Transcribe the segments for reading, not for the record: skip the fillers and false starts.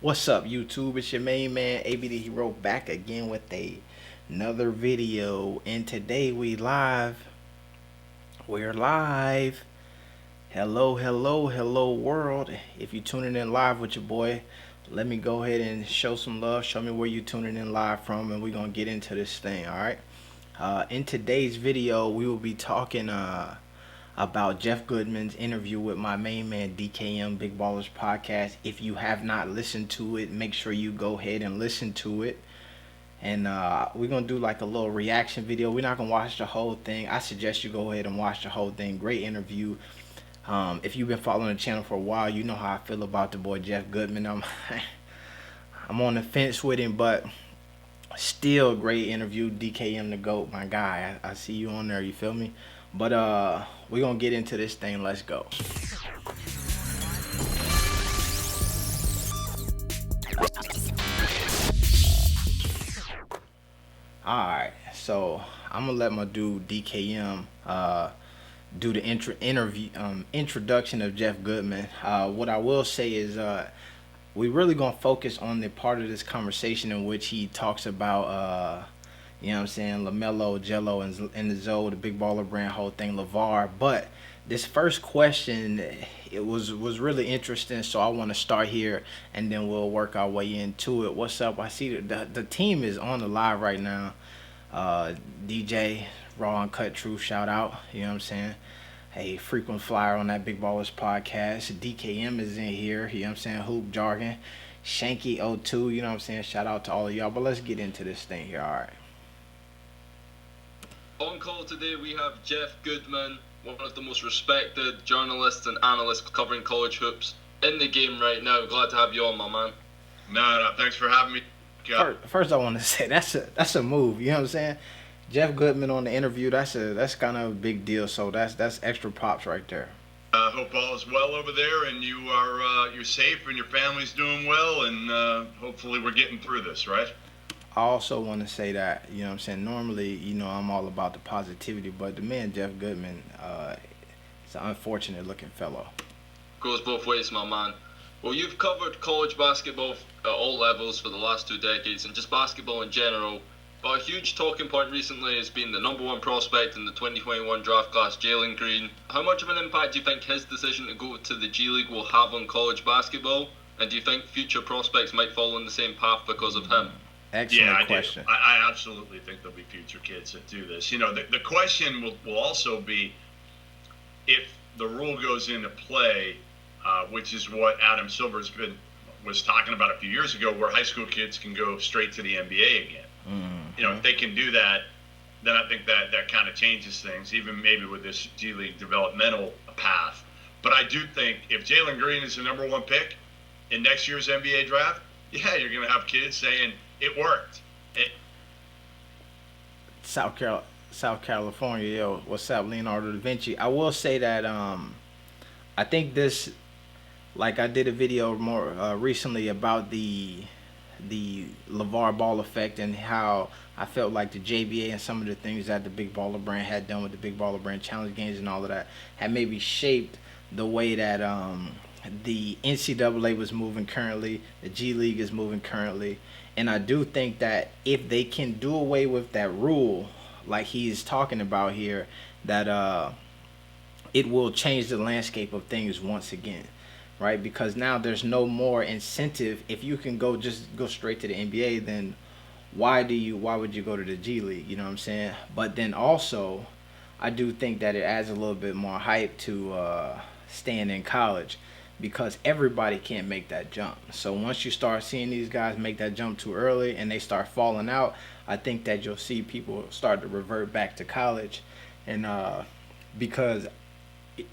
What's up, YouTube? It's your main man, AB the Hero, back again with another video. And today We're live. Hello, hello, hello, world. If you're tuning in live with your boy, let me go ahead and show some love. Show me where you're tuning in live from, and we're gonna get into this thing. All right. In today's video, we will be talking about Jeff Goodman's interview with my main man DKM Big Ballers Podcast. If you have not listened to it, make sure you go ahead and listen to it. And we're gonna do like a little reaction video. We're not gonna watch the whole thing. I suggest you go ahead and watch the whole thing. Great interview. If you've been following the channel for a while, you know how I feel about the boy Jeff Goodman. I'm on the fence with him, but still great interview. DKM the GOAT, my guy. I see you on there, you feel me? But we're gonna get into this thing. Let's go. Alright, so I'm gonna let my dude DKM do the introduction of Jeff Goodman. What I will say is we really gonna focus on the part of this conversation in which he talks about you know what I'm saying, LaMelo, Jello, and the Zoe, the Big Baller brand, whole thing, LeVar. But this first question, it was really interesting, so I want to start here, and then we'll work our way into it. What's up? I see the team is on the live right now. DJ, Raw and Cut Truth, shout out. You know what I'm saying? Hey, frequent flyer on that Big Ballers Podcast. DKM is in here. You know what I'm saying? Hoop Jargon. Shanky02, you know what I'm saying? Shout out to all of y'all. But let's get into this thing here. All right. On call today we have Jeff Goodman, one of the most respected journalists and analysts covering college hoops in the game right now. Glad to have you on, my man. No, thanks for having me. First I want to say that's a move. You know what I'm saying? Jeff Goodman on the interview. That's kind of a big deal. So that's extra props right there. Hope all is well over there, and you're safe, and your family's doing well, and hopefully we're getting through this, right? I also want to say that, you know what I'm saying, normally, you know, I'm all about the positivity, but the man Jeff Goodman, is an unfortunate looking fellow. Goes both ways, my man. Well, you've covered college basketball at all levels for the last 2 decades, and just basketball in general. But a huge talking point recently has been the number one prospect in the 2021 draft class, Jalen Green. How much of an impact do you think his decision to go to the G League will have on college basketball? And do you think future prospects might follow in the same path because of him? Excellent question. I absolutely think there'll be future kids that do this. You know, the question will also be if the rule goes into play, which is what Adam Silver's was talking about a few years ago, where high school kids can go straight to the NBA again. You know, if they can do that, then I think that kind of changes things, even maybe with this G League developmental path. But I do think if Jalen Green is the number one pick in next year's NBA draft, yeah, you're going to have kids saying it worked. South California, yo, what's up, Leonardo da Vinci? I will say that I think this, like I did a video more recently about the LeVar Ball effect and how I felt like the JBA and some of the things that the Big Baller brand had done with the Big Baller brand challenge games and all of that had maybe shaped the way that the NCAA was moving currently, the G League is moving currently. And I do think that if they can do away with that rule, like he's talking about here, that it will change the landscape of things once again, right? Because now there's no more incentive. If you can just go straight to the NBA, then why would you go to the G League? You know what I'm saying? But then also, I do think that it adds a little bit more hype to staying in college, because everybody can't make that jump. So once you start seeing these guys make that jump too early and they start falling out, I think that you'll see people start to revert back to college. And because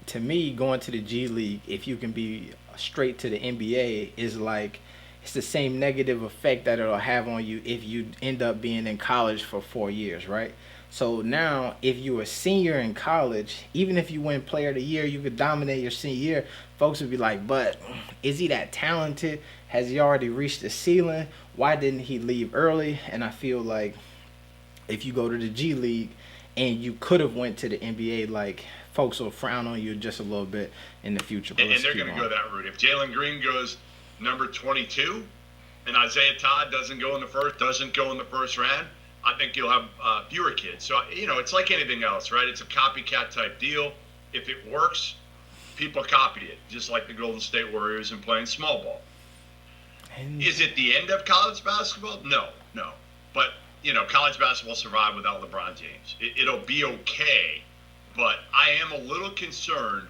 to me, going to the G League, if you can be straight to the NBA, is like, it's the same negative effect that it'll have on you if you end up being in college for 4 years, right? So now, if you're a senior in college, even if you win Player of the Year, you could dominate your senior year, folks would be like, but is he that talented? Has he already reached the ceiling? Why didn't he leave early? And I feel like if you go to the G League and you could have went to the NBA, like, folks will frown on you just a little bit in the future. And they're going to go that route. If Jalen Green goes number 22, and Isaiah Todd doesn't go in the first round, I think you'll have fewer kids. So it's like anything else, right? It's a copycat type deal. If it works, people copy it, just like the Golden State Warriors and playing small ball. Is it the end of college basketball? No. But college basketball survived without LeBron James. It'll be okay, but I am a little concerned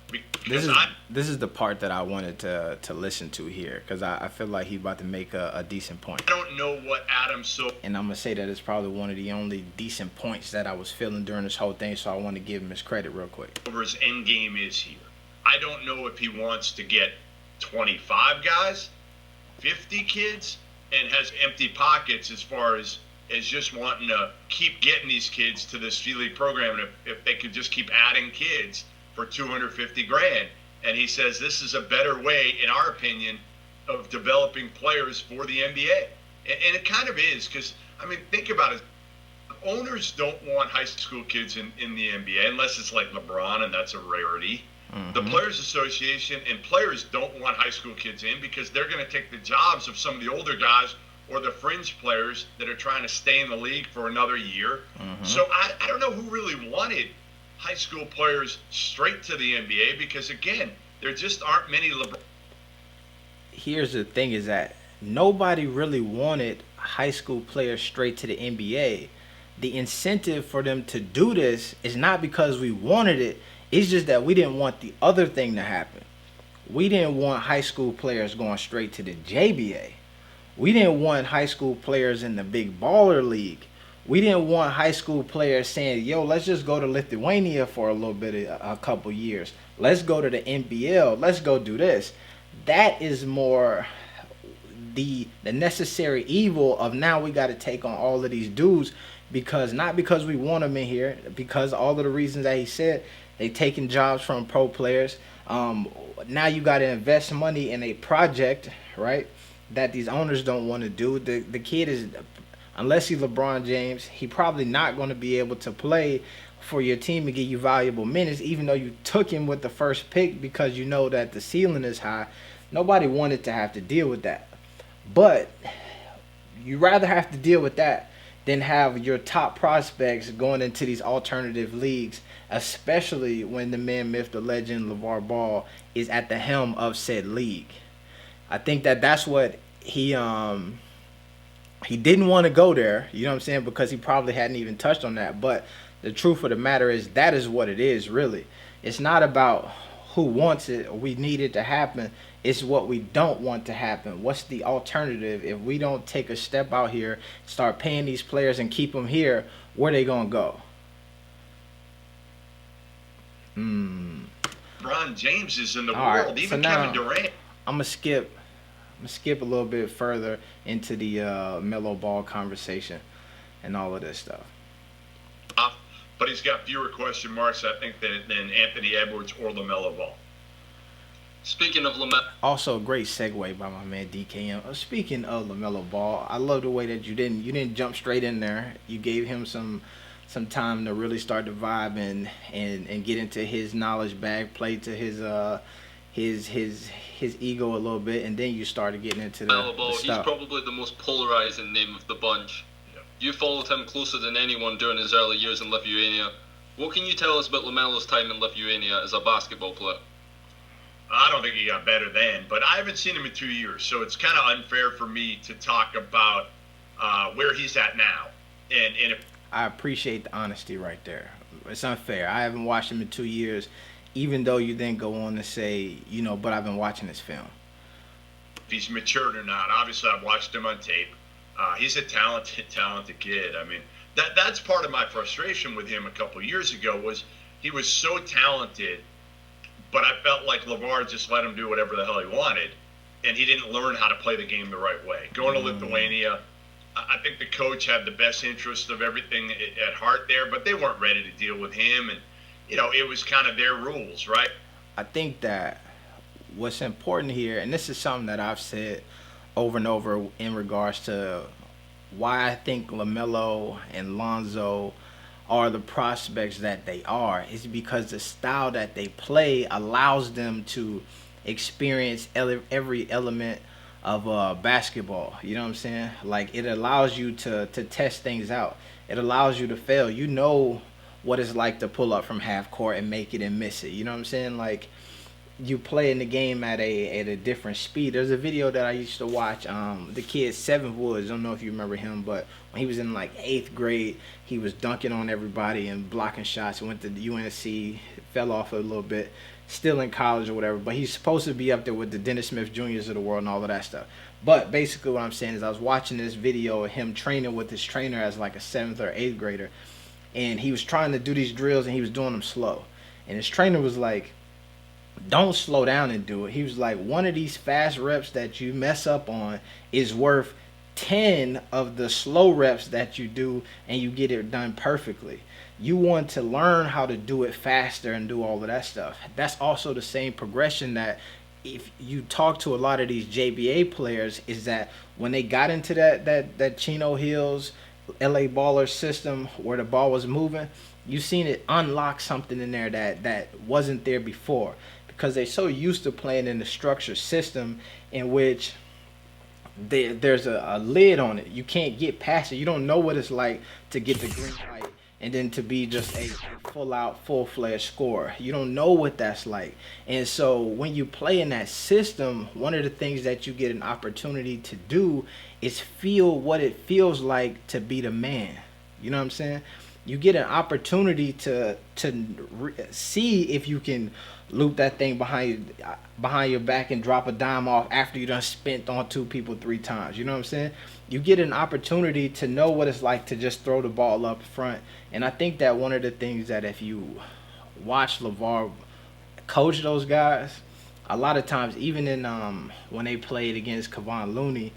because this is the part that I wanted to listen to here, because I feel like he's about to make a decent point. I don't know what Adam Silver, and I'm gonna say that it's probably one of the only decent points that I was feeling during this whole thing, so I want to give him his credit real quick. Silver's end game is here. I don't know if he wants to get 25 guys, 50 kids, and has empty pockets as far as just wanting to keep getting these kids to this G-League program, and if they could just keep adding kids for $250,000. And he says this is a better way, in our opinion, of developing players for the NBA. And it kind of is, because, think about it. Owners don't want high school kids in the NBA unless it's like LeBron, and that's a rarity. Mm-hmm. The Players Association and players don't want high school kids in because they're going to take the jobs of some of the older guys or the fringe players that are trying to stay in the league for another year. Mm-hmm. So I don't know who really wanted high school players straight to the NBA, because, again, there just aren't many LeBron. Here's the thing, is that nobody really wanted high school players straight to the NBA. The incentive for them to do this is not because we wanted it. It's just that we didn't want the other thing to happen. We didn't want high school players going straight to the JBA. We didn't want high school players in the big baller league. We didn't want high school players saying, yo, let's just go to Lithuania for a little bit, a couple years. Let's go to the NBL. Let's go do this. That is more the necessary evil of now we got to take on all of these dudes, because not because we want them in here, because all of the reasons that he said, they taking jobs from pro players. Now you got to invest money in a project, right, that these owners don't want to do. The kid is, unless he's LeBron James, he probably not going to be able to play for your team and give you valuable minutes, even though you took him with the first pick because you know that the ceiling is high. Nobody wanted to have to deal with that. But you rather have to deal with that than have your top prospects going into these alternative leagues, especially when the man, myth, the legend, LaVar Ball is at the helm of said league. I think that's what he didn't want to go there, you know what I'm saying, because he probably hadn't even touched on that. But the truth of the matter is that is what it is, really. It's not about who wants it or we need it to happen. It's what we don't want to happen. What's the alternative? If we don't take a step out here, start paying these players and keep them here, where they going to go? LeBron James is in the world. Right, even so Kevin Durant. I'm going to skip a little bit further into the LaMelo Ball conversation and all of this stuff. But he's got fewer question marks, I think, than Anthony Edwards or LaMelo Ball. Speaking of LaMelo, also a great segue by my man DKM. Speaking of LaMelo Ball, I love the way that you didn't jump straight in there. You gave him some time to really start to vibe and get into his knowledge bag, play to his ego a little bit, and then you started getting into the Ball. stuff. He's probably the most polarizing name of the bunch. You followed him closer than anyone during his early years in Lithuania. What can you tell us about LaMelo's time in Lithuania as a basketball player? I don't think he got better then, but I haven't seen him in 2 years, so it's kind of unfair for me to talk about where he's at now. And if I appreciate the honesty right there. It's unfair. I haven't watched him in 2 years, even though you then go on to say, but I've been watching his film. If he's matured or not, obviously I've watched him on tape. He's a talented kid. I mean, that's part of my frustration with him a couple years ago was he was so talented, but I felt like LaVar just let him do whatever the hell he wanted, and he didn't learn how to play the game the right way. Going to Lithuania, I think the coach had the best interest of everything at heart there, but they weren't ready to deal with him, and it was kind of their rules, right? I think that what's important here, and this is something that I've said over and over in regards to why I think LaMelo and Lonzo are the prospects that they are, is because the style that they play allows them to experience every element of basketball. You know what I'm saying? Like it allows you to test things out. It allows you to fail. You know what it's like to pull up from half court and make it and miss it. You know what I'm saying? Like you play in the game at a different speed. There's a video that I used to watch. The kid Seven Woods. I don't know if you remember him, but when he was in like 8th grade, he was dunking on everybody and blocking shots. Went to the UNC, fell off a little bit. Still in college or whatever, but he's supposed to be up there with the Dennis Smith Juniors of the world and all of that stuff. But basically, what I'm saying is, I was watching this video of him training with his trainer as like a 7th or 8th grader, and he was trying to do these drills and he was doing them slow. And his trainer was like, don't slow down and do it. He was like, one of these fast reps that you mess up on is worth 10 of the slow reps that you do and you get it done perfectly. You want to learn how to do it faster and do all of that stuff. That's also the same progression that if you talk to a lot of these JBA players, is that when they got into that Chino Hills LA Baller system where the ball was moving, you seen it unlock something in there that wasn't there before, because they're so used to playing in the structured system in which there's a lid on it. You can't get past it. You don't know what it's like to get the green light and then to be just a full-fledged scorer. You don't know what that's like. And so when you play in that system, one of the things that you get an opportunity to do is feel what it feels like to be the man. You know what I'm saying? You get an opportunity to see if you can loop that thing behind your back and drop a dime off after you done spent on 2 people 3 times. You know what I'm saying? You get an opportunity to know what it's like to just throw the ball up front. And I think that one of the things that if you watch LeVar coach those guys, a lot of times, even in when they played against Kevon Looney,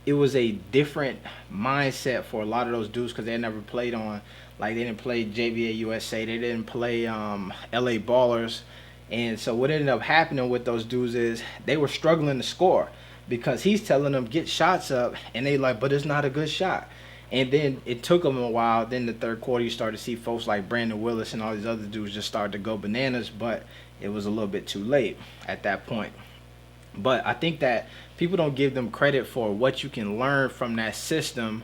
it was a different mindset for a lot of those dudes because they never played on, like they didn't play JVA USA, they didn't play LA Ballers. And so what ended up happening with those dudes is they were struggling to score because he's telling them get shots up and they like, but it's not a good shot. And then it took them a while. Then the third quarter you started to see folks like Brandon Willis and all these other dudes just started to go bananas, but it was a little bit too late at that point. But I think that people don't give them credit for what you can learn from that system.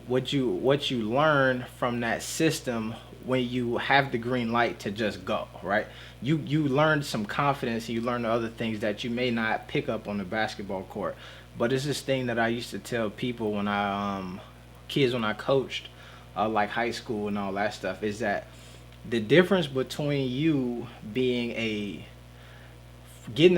What you learn from that system when you have the green light to just go, right? You learn some confidence, and you learn the other things that you may not pick up on the basketball court. But it's this thing that I used to tell people when kids when I coached, like high school and all that stuff, is that the difference between you getting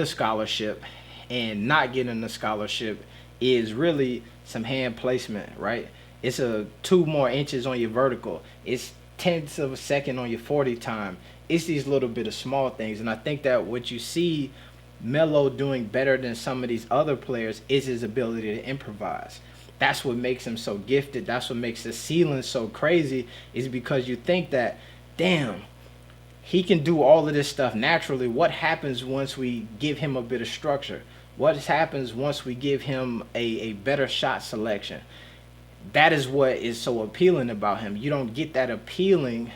a scholarship and not getting a scholarship is really some hand placement, right? It's 2 more inches on your vertical. It's tenths of a second on your 40 time. It's these little bit of small things. And I think that what you see Melo doing better than some of these other players is his ability to improvise. That's what makes him so gifted. That's what makes the ceiling so crazy, is because you think that, damn, he can do all of this stuff naturally. What happens once we give him a bit of structure? What happens once we give him a better shot selection? That is what is so appealing about him. You don't get that appeal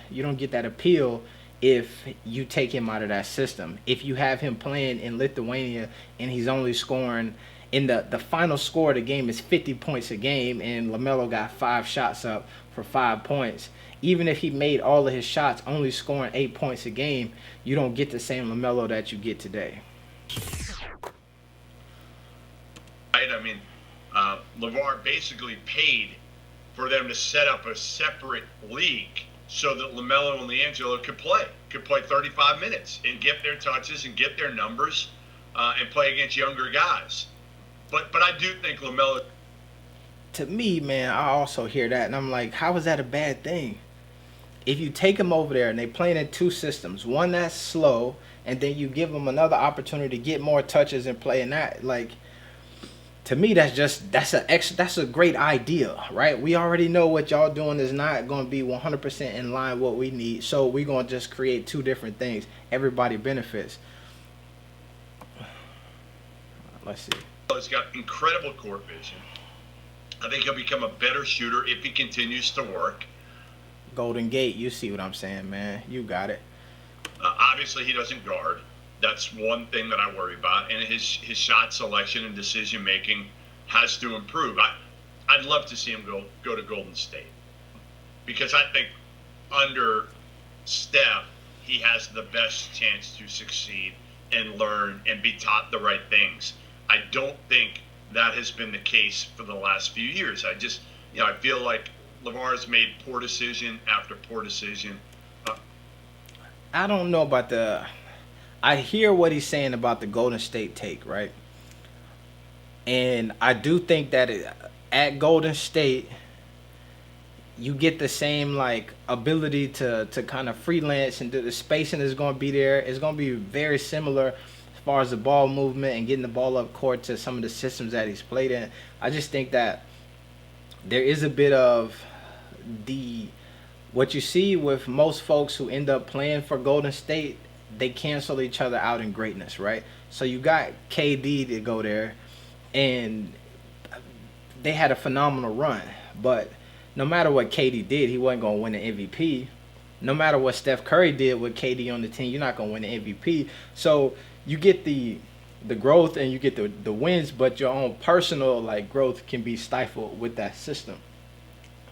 if you take him out of that system. If you have him playing in Lithuania and he's only scoring, in the final score of the game is 50 points a game, and LaMelo got 5 shots up for 5 points. Even if he made all of his shots only scoring 8 points a game, you don't get the same LaMelo that you get today. Right? I mean, LeVar basically paid for them to set up a separate league so that LaMelo and LiAngelo could play 35 minutes and get their touches and get their numbers and play against younger guys. But I do think LaMelo. To me, man, I also hear that, and I'm like, how is that a bad thing? If you take them over there and they playing in 2 systems, one that's slow, and then you give them another opportunity to get more touches and play in that, like, to me, that's a great idea, right? We already know what y'all doing is not going to be 100% in line with what we need, so we're going to just create 2 different things. Everybody benefits. Let's see. He's got incredible court vision. I think he'll become a better shooter if he continues to work. Golden Gate, you see what I'm saying, man. You got it. Obviously, he doesn't guard. That's one thing that I worry about. And his shot selection and decision making has to improve. I'd love to see him go to Golden State because I think under Steph he has the best chance to succeed and learn and be taught the right things. I don't think that has been the case for the last few years. I feel like LeVar's made poor decision after poor decision. I don't know about the. I hear what he's saying about the Golden State take, right? And I do think that at Golden State, you get the same like ability to kind of freelance, and the spacing is going to be there. It's going to be very similar as far as the ball movement and getting the ball up court to some of the systems that he's played in. I just think that there is a bit of the what you see with most folks who end up playing for Golden State, they cancel each other out in greatness, right? So you got KD to go there, and they had a phenomenal run. But no matter what KD did, he wasn't going to win the MVP. No matter what Steph Curry did with KD on the team, you're not going to win the MVP. So you get the growth and you get the wins, but your own personal like growth can be stifled with that system.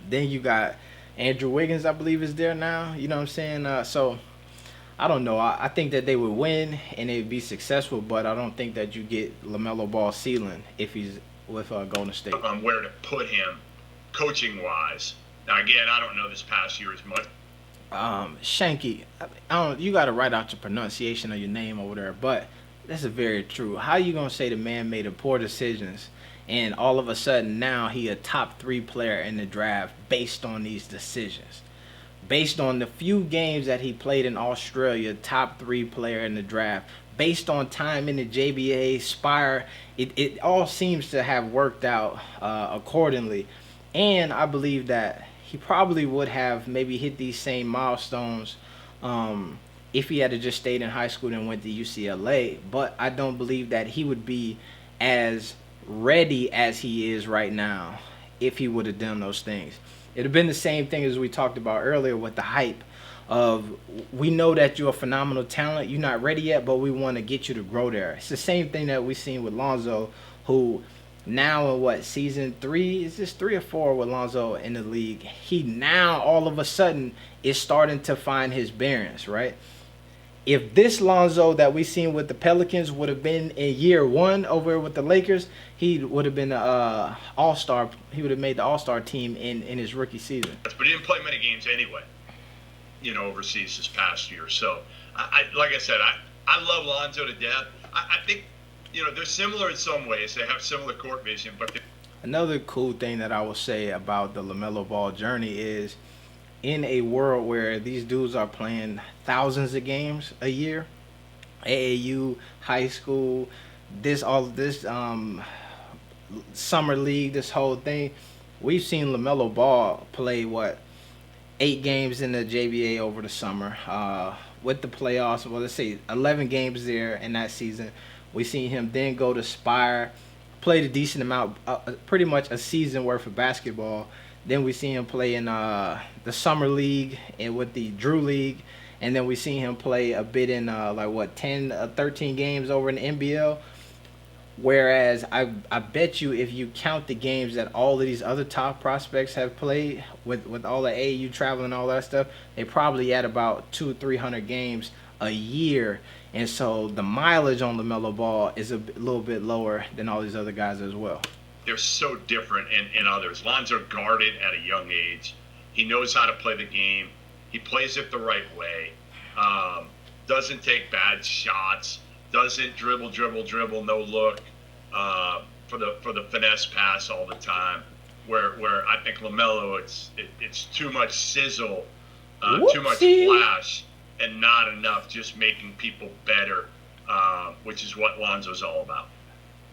Then you got Andrew Wiggins, I believe, is there now. You know what I'm saying? So I don't know. I think that they would win and they would be successful, but I don't think that you get LaMelo Ball ceiling if he's with Golden State. On where to put him coaching wise. Now again, I don't know this past year as much. Shanky, I don't. You got to write out your pronunciation of your name over there, but that's very true. How you gonna say the man made a poor decisions, and all of a sudden now he a top 3 player in the draft based on these decisions? Based on the few games that he played in Australia, top 3 player in the draft. Based on time in the JBA, Spire, it all seems to have worked out accordingly. And I believe that he probably would have maybe hit these same milestones if he had just stayed in high school and went to UCLA. But I don't believe that he would be as ready as he is right now if he would have done those things. It would have been the same thing as we talked about earlier with the hype of, we know that you're a phenomenal talent, you're not ready yet, but we want to get you to grow there. It's the same thing that we've seen with Lonzo, who now in season 3, is this 3 or 4 with Lonzo in the league? He now all of a sudden is starting to find his bearings, right? If this Lonzo that we seen with the Pelicans would have been in year 1 over with the Lakers, he would have been an all-star. He would have made the all-star team in his rookie season. But he didn't play many games anyway, overseas this past year. So, like I said, I love Lonzo to death. I think, they're similar in some ways. They have similar court vision, but another cool thing that I will say about the LaMelo Ball journey is, in a world where these dudes are playing thousands of games a year, AAU, high school, all this summer league, this whole thing, we've seen LaMelo Ball play 8 games in the JBA over the summer with the playoffs. Well, let's say 11 games there in that season. We've seen him then go to Spire, played a decent amount, pretty much a season worth of basketball. Then we see him play in the summer league and with the Drew League, and then we see him play a bit in 10, 13 games over in the NBL. Whereas I bet you if you count the games that all of these other top prospects have played with all the AAU travel and all that stuff, they probably at about 200-300 games a year. And so the mileage on LaMelo Ball is a little bit lower than all these other guys as well. They're so different in others. Lonzo guarded at a young age. He knows how to play the game. He plays it the right way. Doesn't take bad shots. Doesn't dribble, no look for the finesse pass all the time. Where I think LaMelo, it's too much sizzle, too much flash, and not enough just making people better, which is what Lonzo's all about.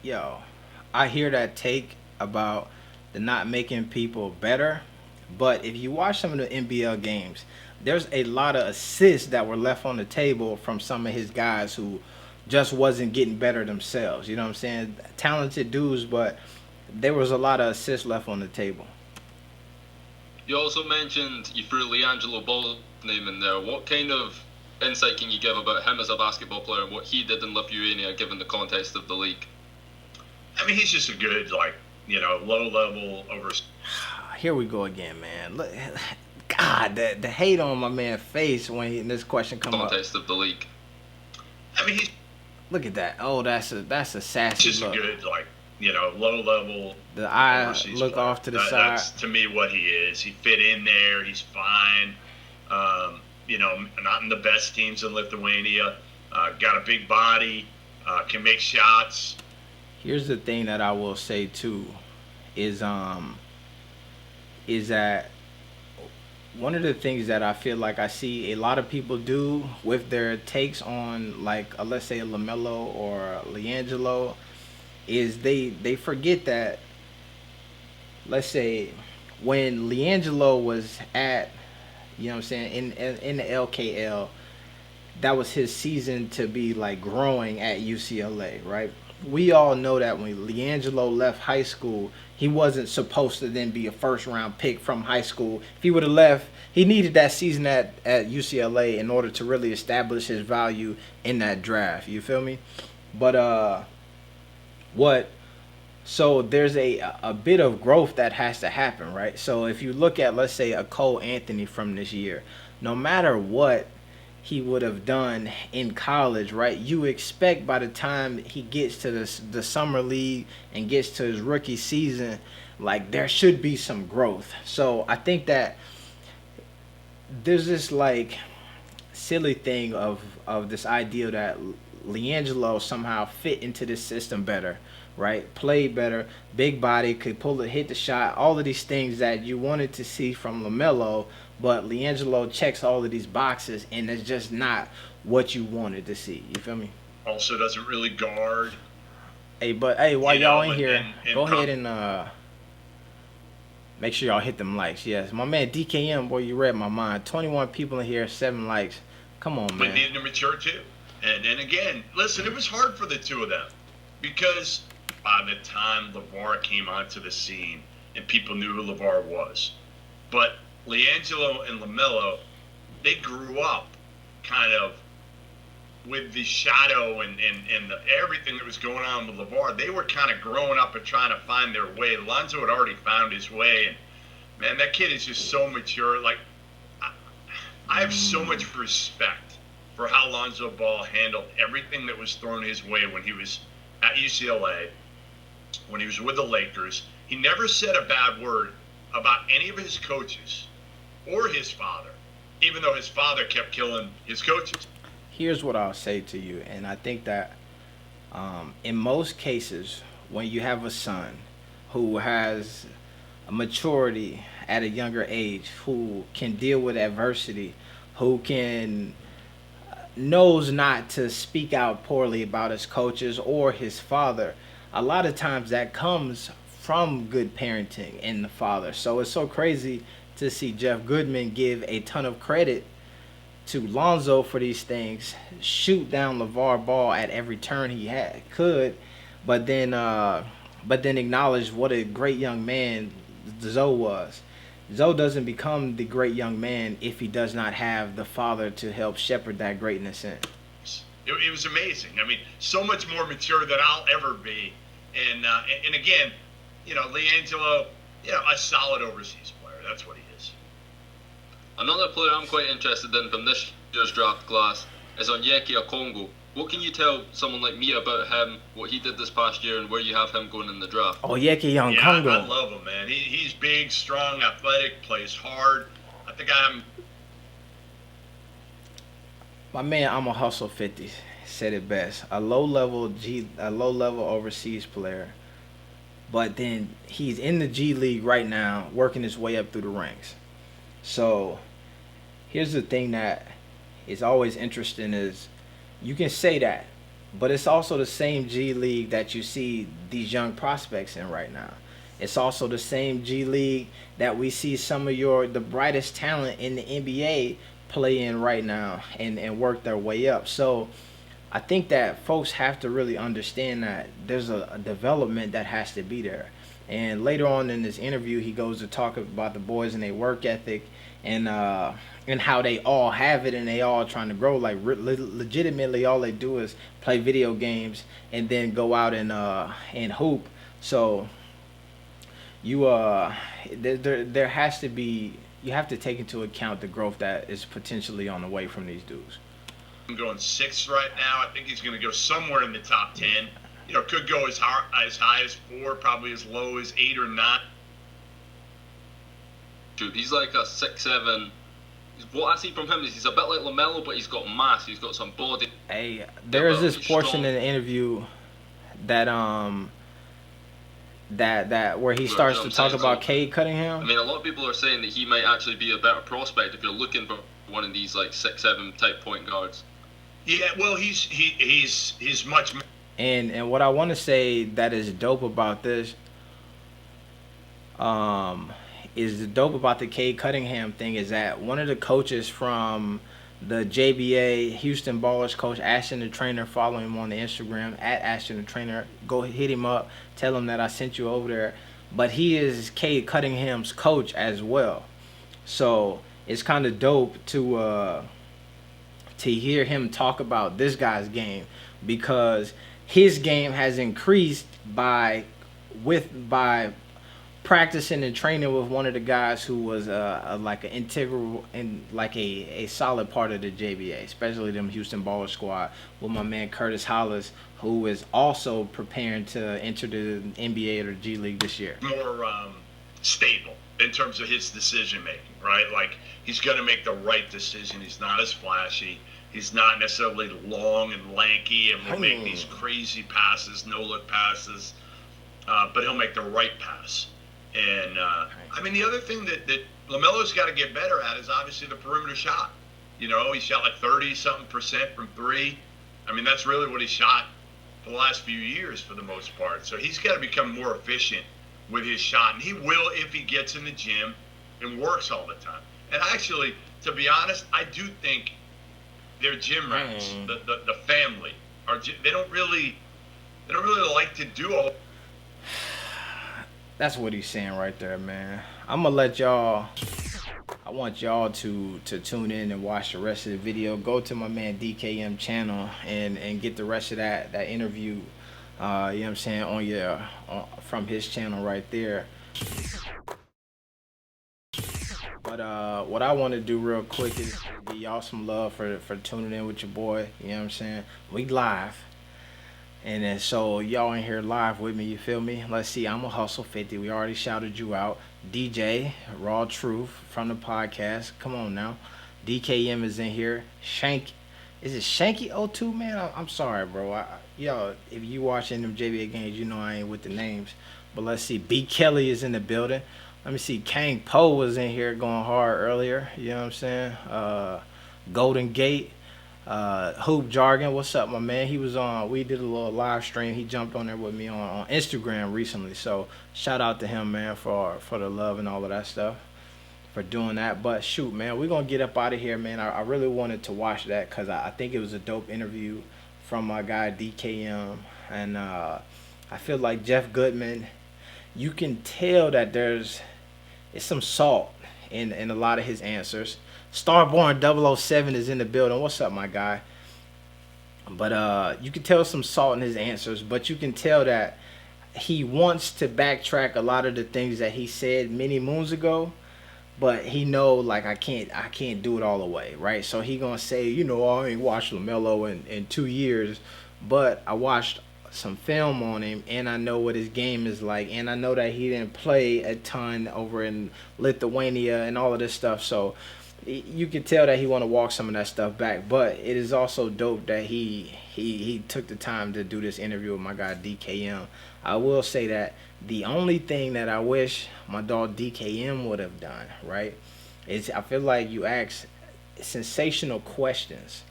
Yo, I hear that take about the not making people better, but if you watch some of the NBL games, there's a lot of assists that were left on the table from some of his guys who just wasn't getting better themselves. You know what I'm saying? Talented dudes, but there was a lot of assists left on the table. You also mentioned you threw LiAngelo Ball's name in there. What kind of insight can you give about him as a basketball player and what he did in Lithuania, given the context of the league? I mean, he's just a good, like, low level over. Here we go again, man. Look, God, the hate on my man's face when this question come up. Context of the league. I mean, he's Look at that. Oh, that's a sassy just look. a good, like, low level. The eye overseas look player. off to the side. That's to me what he is. He fit in there. He's fine. Not in the best teams in Lithuania. Got a big body. Can make shots. Here's the thing that I will say too, is that one of the things that I feel like I see a lot of people do with their takes on, like, let's say a LaMelo or LiAngelo, is they forget that, let's say, when LiAngelo was at, you know what I'm saying, in the LKL, that was his season to be like growing at UCLA, right? We all know that when LiAngelo left high school, he wasn't supposed to then be a first round pick from high school. If he would have left, he needed that season at UCLA in order to really establish his value in that draft. You feel me? But so there's a bit of growth that has to happen, right? So if you look at, let's say, a Cole Anthony from this year, no matter what he would have done in college, right, you expect by the time he gets to the summer league and gets to his rookie season, like, there should be some growth. So I think that there's this, like, silly thing of this idea that LiAngelo somehow fit into this system better, right? Played better, big body, could hit the shot, all of these things that you wanted to see from LaMelo, but LiAngelo checks all of these boxes, and it's just not what you wanted to see. You feel me? Also doesn't really guard. Hey, while y'all in here, go ahead and make sure y'all hit them likes. Yes, my man DKM, boy, you read my mind. 21 people in here, 7 likes. Come on, man. But needed to mature too. And again, listen, it was hard for the two of them because by the time LeVar came onto the scene and people knew who LeVar was, but LiAngelo and LaMelo, they grew up kind of with the shadow and everything that was going on with LeVar. They were kind of growing up and trying to find their way. Lonzo had already found his way, and man, that kid is just so mature. Like, I have so much respect for how Lonzo Ball handled everything that was thrown his way when he was at UCLA, when he was with the Lakers. He never said a bad word about any of his coaches or his father, even though his father kept killing his coaches. Here's what I'll say to you, and I think that in most cases, when you have a son who has a maturity at a younger age, who can deal with adversity, who knows not to speak out poorly about his coaches or his father, a lot of times that comes from good parenting in the father. So it's so crazy to see Jeff Goodman give a ton of credit to Lonzo for these things, shoot down LeVar Ball at every turn he could, but then acknowledge what a great young man Zoe was. Zoe doesn't become the great young man if he does not have the father to help shepherd that greatness in. It was amazing. I mean, so much more mature than I'll ever be. And again, LiAngelo, a solid overseas player. That's what he is. Another player I'm quite interested in from this year's draft class is Onyeka Okongwu. What can you tell someone like me about him, what he did this past year, and where you have him going in the draft? Onyeka Okongwu. Yeah, I love him, man. He's big, strong, athletic, plays hard. I think I'm... My man, I'm a hustle 50. Said it best. A low level overseas player, but then he's in the G League right now, working his way up through the ranks. So here's the thing that is always interesting is you can say that, but it's also the same G League that you see these young prospects in right now. It's also the same G League that we see some of the brightest talent in the NBA play in right now and work their way up. So I think that folks have to really understand that there's a development that has to be there. And later on in this interview, he goes to talk about the boys and their work ethic, and how they all have it and they all trying to grow. Like legitimately, all they do is play video games and then go out and hoop. So you there has to be, you have to take into account the growth that is potentially on the way from these dudes. I'm going 6th right now. I think he's going to go somewhere in the top 10. You know, could go as high as 4, probably as low as 8 or 9. Dude, he's like a 6'7". What I see from him is he's a bit like LaMelo, but he's got mass. He's got some body. Hey, there is this portion in the interview that that where he starts to talk about Cade Cunningham. I mean, a lot of people are saying that he might actually be a better prospect if you're looking for one of these like 6'7" type point guards. Yeah, well, he's much. And what I want to say that is dope about this, is the dope about the Cade Cunningham thing is that one of the coaches from the JBA Houston Ballers coach, Ashton the Trainer, follow him on the Instagram at Ashton the Trainer. Go hit him up, tell him that I sent you over there. But he is Cade Cunningham's coach as well. So it's kind of dope to hear him talk about this guy's game, because his game has increased by practicing and training with one of the guys who was like an integral and like a solid part of the JBA, especially them Houston Baller squad, with my man Curtis Hollis, who is also preparing to enter the NBA or the G League this year. More stable in terms of his decision making, right? Like, he's going to make the right decision. He's not as flashy. He's not necessarily long and lanky and will make these crazy passes, no-look passes, but he'll make the right pass. And, I mean, the other thing that LaMelo's got to get better at is obviously the perimeter shot. You know, he shot like 30-something% from 3. I mean, that's really what he shot for the last few years for the most part. So he's got to become more efficient with his shot. And he will if he gets in the gym and works all the time. And actually, to be honest, I do think their gym rats, the family, they don't really like to do a whole. That's what he's saying right there, man. I'm gonna let y'all. I want y'all to tune in and watch the rest of the video. Go to my man DKM channel and get the rest of that interview. You know what I'm saying, from his channel right there. But what I want to do real quick is give y'all some love for tuning in with your boy. You know what I'm saying? We live. And then so y'all in here live with me, you feel me? Let's see, I'm a Hustle 50. We already shouted you out. DJ, Raw Truth from the podcast. Come on now. DKM is in here. Is it Shanky02, man? I'm sorry, bro. Yo, if you watching them JBA games, you know I ain't with the names. But let's see, B. Kelly is in the building. Let me see, Kang Poe was in here going hard earlier. You know what I'm saying? Golden Gate. Hoop Jargon, what's up, my man? He was on, we did a little live stream. He jumped on there with me on Instagram recently. So shout out to him, man, for the love and all of that stuff, for doing that. But shoot, man, we're going to get up out of here, man. I really wanted to watch that because I think it was a dope interview from my guy DKM. And I feel like Jeff Goodman, you can tell that it's some salt in a lot of his answers. Starborn 007 is in the building. What's up, my guy? But you can tell some salt in his answers, but you can tell that he wants to backtrack a lot of the things that he said many moons ago, but he know, like, I can't do it all the way, right? So he gonna say, you know, I ain't watched LaMelo in 2 years, but I watched some film on him, and I know what his game is like, and I know that he didn't play a ton over in Lithuania and all of this stuff. So you can tell that he want to walk some of that stuff back, but it is also dope that he took the time to do this interview with my guy DKM. I will say that the only thing that I wish my dog DKM would have done, right, is I feel like you ask sensational questions,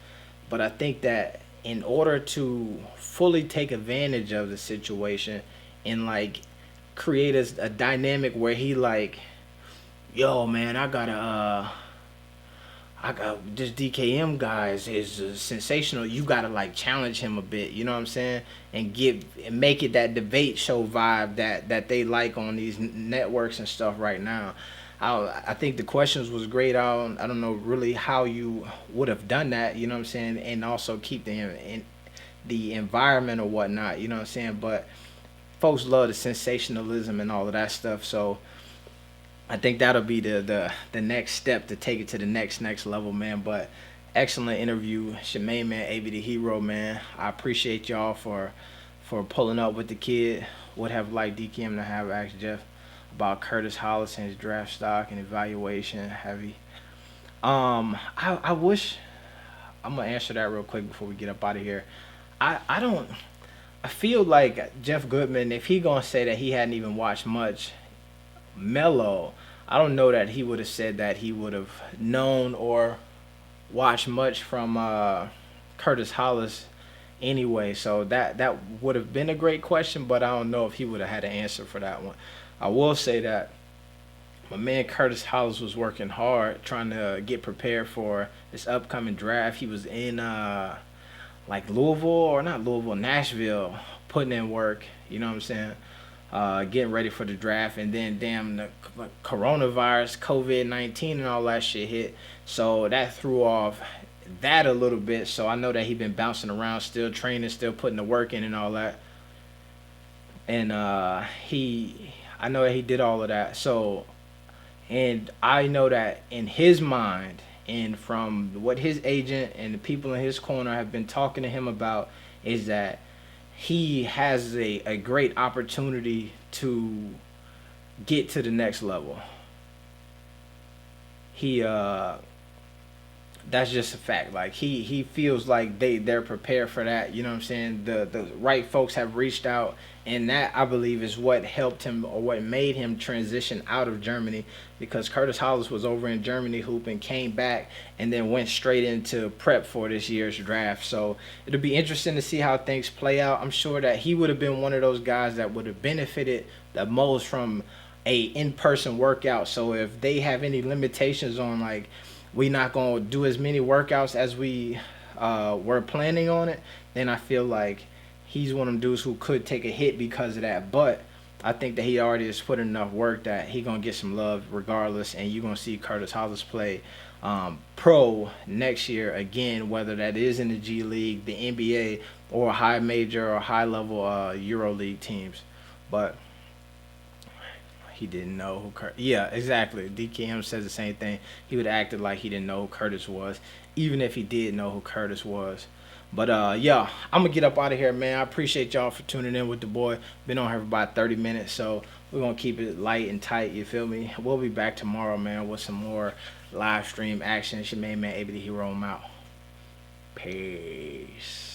but I think that in order to fully take advantage of the situation and like create a dynamic where he like, yo man, I I got this DKM guy is sensational. You gotta like challenge him a bit. You know what I'm saying? And make it that debate show vibe that they like on these networks and stuff right now. I think the questions was great. I don't know really how you would have done that. You know what I'm saying? And also keep the environment or whatnot. You know what I'm saying? But folks love the sensationalism and all of that stuff. So I think that'll be the next step to take it to the next level, man. But excellent interview, it's your main man, AB the Hero, man. I appreciate y'all for pulling up with the kid. Would have liked DKM to have asked Jeff about Curtis Hollis and his draft stock and evaluation. Heavy. I wish I'm gonna answer that real quick before we get up out of here. I don't. I feel like Jeff Goodman, if he gonna say that he hadn't even watched much Melo, I don't know that he would have said that he would have known or watched much from Curtis Hollis anyway. So that would have been a great question, but I don't know if he would have had an answer for that one. I will say that my man Curtis Hollis was working hard trying to get prepared for this upcoming draft. He was in like Louisville, or not Louisville, Nashville, putting in work. You know what I'm saying? Getting ready for the draft, and then damn the coronavirus, COVID-19, and all that shit hit. So that threw off that a little bit. So I know that he been bouncing around, still training, still putting the work in and all that. And I know that he did all of that. So, and I know that in his mind, and from what his agent and the people in his corner have been talking to him about, is that he has a great opportunity to get to the next level. That's just a fact. Like he feels like they're prepared for that. You know what I'm saying? The right folks have reached out, and that, I believe, is what helped him, or what made him transition out of Germany, because Curtis Hollis was over in Germany hooping, came back, and then went straight into prep for this year's draft. So it'll be interesting to see how things play out. I'm sure that he would have been one of those guys that would have benefited the most from a in-person workout. So if they have any limitations on, like, we not gonna do as many workouts as we were planning on it, then I feel like he's one of them dudes who could take a hit because of that. But I think that he already has put in enough work that he gonna get some love regardless, and you're gonna see Curtis Hollis play pro next year again, whether that is in the G League, the NBA, or high major or high level Euro League teams. But he didn't know who Curtis. Yeah, exactly. DKM says the same thing. He would have acted like he didn't know who Curtis was, even if he did know who Curtis was. But yeah, I'm gonna get up out of here, man. I appreciate y'all for tuning in with the boy. Been on here for about 30 minutes, so we're gonna keep it light and tight. You feel me? We'll be back tomorrow, man, with some more live stream action. It's your main man, AB the Hero. I'm out. Peace.